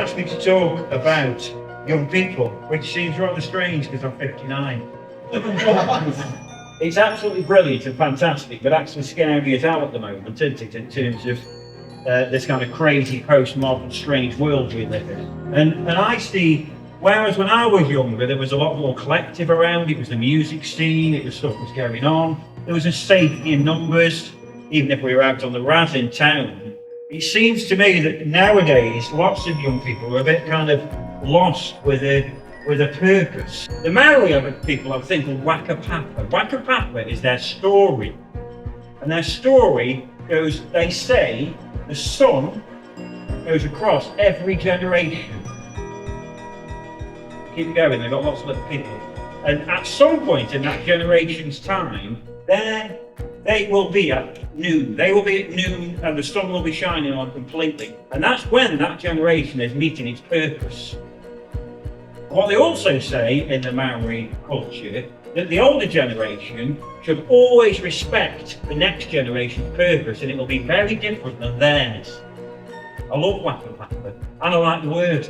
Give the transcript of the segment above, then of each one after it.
asked me to talk about young people, which seems rather strange because I'm 59. It's absolutely brilliant and fantastic, but actually scary as hell at the moment, isn't it, in terms of this kind of crazy postmodern strange world we live in. And I see, whereas when I was younger there was a lot more collective around, it was the music scene, it was stuff was going on, there was a safety in numbers, even if we were out on the Raz in town. It seems to me that nowadays lots of young people are a bit kind of lost with a purpose. The Maori people I think are Waka Papa. Waka Papa is their story. And their story goes, they say, the sun goes across every generation. Keep going, they've got lots of little people. And at some point in that generation's time, they will be at noon. They will be at noon and the sun will be shining on completely. And that's when that generation is meeting its purpose. What they also say in the Maori culture, that the older generation should always respect the next generation's purpose and it will be very different than theirs. I love Waka Papa and I like the word.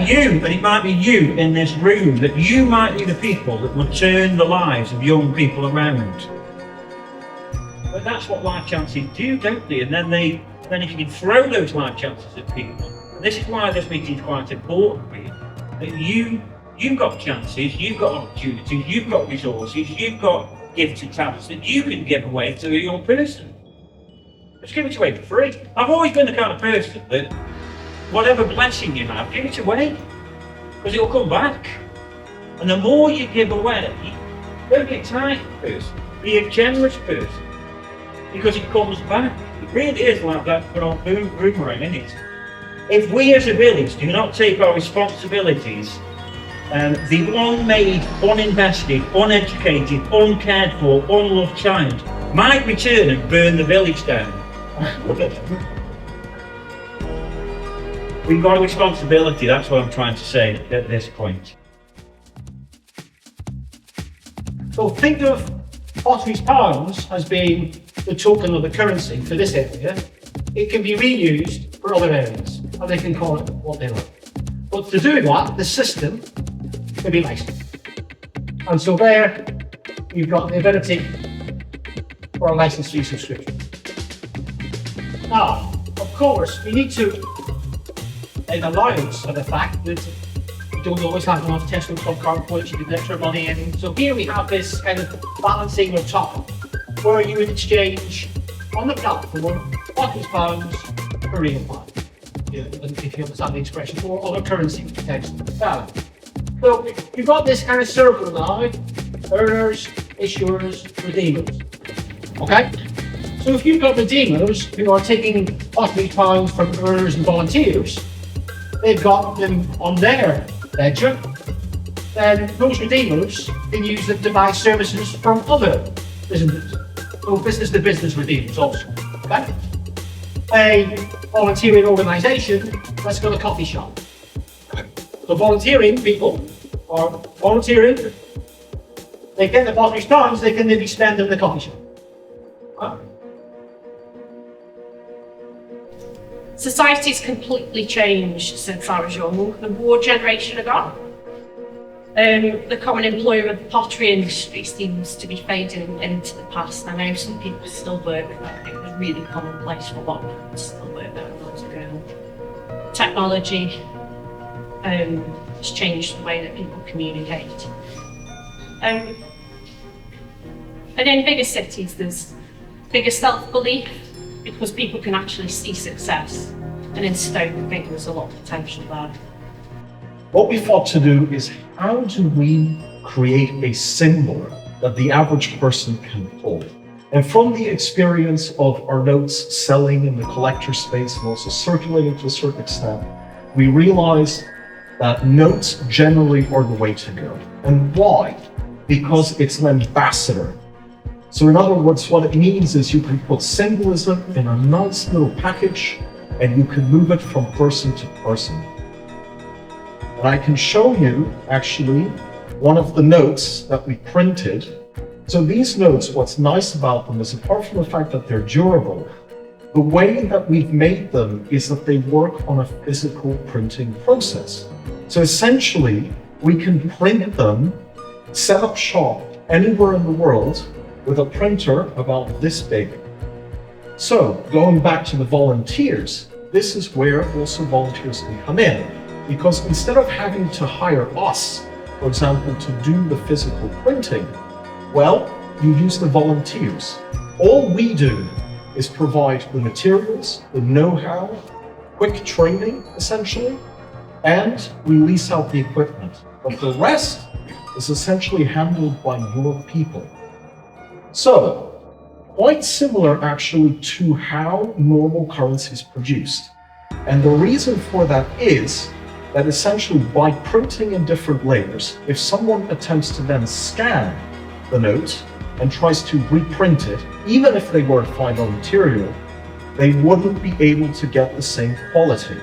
You, and it might be you in this room, that you might be the people that would turn the lives of young people around. But that's what life chances do, don't they? And then if you can throw those life chances at people, and this is why this meeting is quite important for you, that you've got chances, you've got opportunities, you've got resources, you've got gifts and talents that you can give away to a young person. Just give it away for free. I've always been the kind of person that whatever blessing you have, give it away, because it'll come back. And the more you give away, don't be a tight person, be a generous person, because it comes back. It really is like that good old boomerang, isn't it? If we as a village do not take our responsibilities, the long-made, uninvested, uneducated, uncared for, unloved child might return and burn the village down. We've got a responsibility, that's what I'm trying to say at this point. So think of Potteries Pounds as being the token of the currency for this area. It can be reused for other areas, and they can call it what they like. But to do that, the system can be licensed. And so there, you've got the ability for a license fee subscription. Now, of course, we need to an allowance for the fact that you don't always have enough Tesco club card points, you get extra money in. So here we have this kind of balancing or top where you would exchange on the platform Potteries Pounds for real pounds. Yeah, if you understand the expression, or other currency potentially. So you've got this kind of circle now, earners, issuers, redeemers. Okay? So if you've got redeemers who are taking Potteries Pounds from earners and volunteers, they've got them on their ledger, then those redeemers can use them to buy services from other businesses. So business-to-business redeemers also, okay? A volunteering organisation, let's go to a coffee shop. So volunteering people are volunteering, they get the Potteries Pounds, they can maybe spend them in the coffee shop. Society's completely changed since I was young. The war generation are gone. The common employment of the pottery industry seems to be fading into the past. I know some people still work there. It was really commonplace for a lot of people to still work there years ago. Technology has changed the way that people communicate. And in bigger cities, there's bigger self-belief, because people can actually see success, and in Stoke I think there's a lot of potential there. What we thought to do is, how do we create a symbol that the average person can hold? And from the experience of our notes selling in the collector space and also circulating to a certain extent, we realized that notes generally are the way to go. And why? Because it's an ambassador. So in other words, what it means is you can put symbolism in a nice little package and you can move it from person to person. And I can show you actually one of the notes that we printed. So these notes, what's nice about them is, apart from the fact that they're durable, The way that we've made them is that they work on a physical printing process. So essentially, we can print them, set up shop anywhere in the world with a printer about this big. So going back to the volunteers, this is where also volunteers can come in, because instead of having to hire us, for example, to do the physical printing, well, you use the volunteers. All we do is provide the materials, the know-how, quick training, essentially, and we lease out the equipment. But the rest is essentially handled by your people. So, quite similar actually to how normal currency is produced. And the reason for that is that essentially by printing in different layers, if someone attempts to then scan the note and tries to reprint it, even if they were final material, they wouldn't be able to get the same quality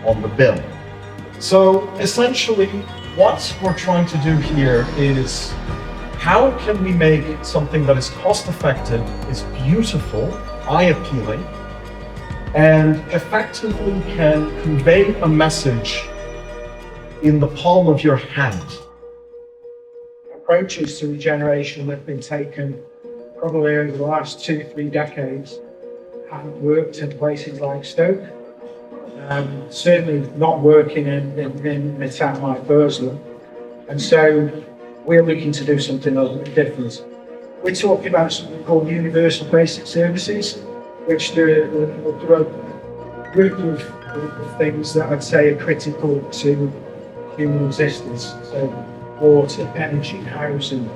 on the bill. So essentially, what we're trying to do here is how can we make something that is cost effective, is beautiful, eye-appealing, and effectively can convey a message in the palm of your hand. Approaches to regeneration that have been taken probably over the last 2-3 decades haven't worked in places like Stoke. Certainly not working in a town like Burslem. And so we're looking to do something a little bit different. We're talking about something called universal basic services, which there are a group of things that I'd say are critical to human existence. So water, energy, housing.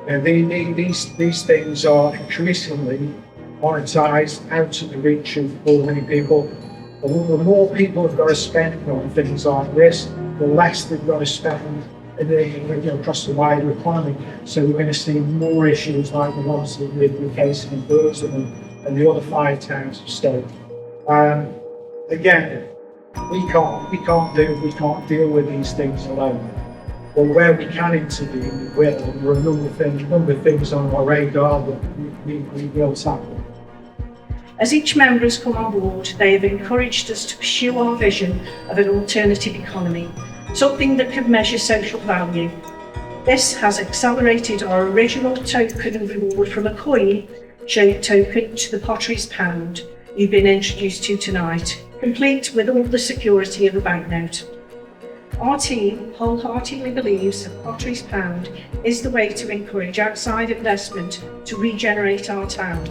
And these things are increasingly monetised out of the reach of all many people. The more people have got to spend on things like this, the less they've got to spend across the wider economy. So we're going to see more issues like the ones that we're facing in Burslem and the other 5 towns of Stoke. Again, we can't deal with these things alone. But where we can intervene, there are a number of things on our radar that we will tackle. As each member has come on board, they have encouraged us to pursue our vision of an alternative economy, something that can measure social value. This has accelerated our original token and reward from a coin-shaped token to the Potteries Pound you've been introduced to tonight, complete with all the security of a banknote. Our team wholeheartedly believes that Potteries Pound is the way to encourage outside investment to regenerate our town.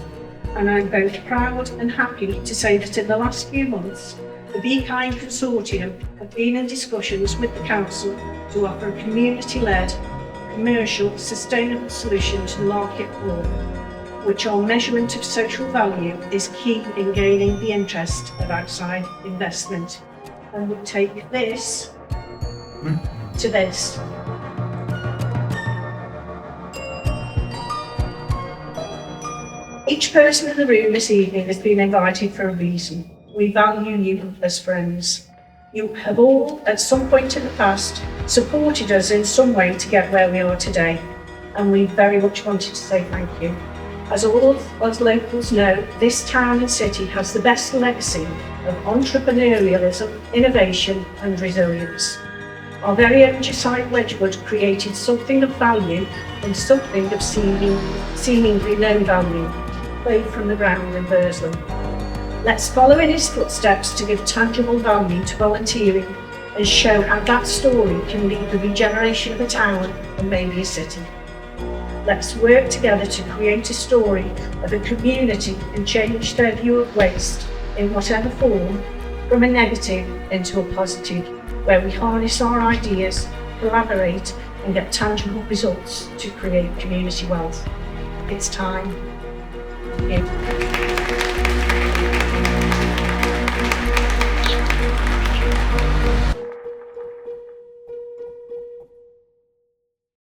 And I'm both proud and happy to say that in the last few months, the Be Kind Consortium have been in discussions with the Council to offer a community-led, commercial, sustainable solution to the market poor, which our measurement of social value is key in gaining the interest of outside investment. And we'll take this to this. Each person in the room this evening has been invited for a reason. We value you as friends. You have all, at some point in the past, supported us in some way to get where we are today, and we very much wanted to say thank you. As all of us locals know, this town and city has the best legacy of entrepreneurialism, innovation and resilience. Our very own Josiah Wedgwood created something of value and something of seemingly no value, played from the ground in Burslem. Let's follow in his footsteps to give tangible value to volunteering and show how that story can lead the regeneration of a town and maybe a city. Let's work together to create a story of a community and change their view of waste in whatever form, from a negative into a positive, where we harness our ideas, collaborate and get tangible results to create community wealth. It's time. Yeah.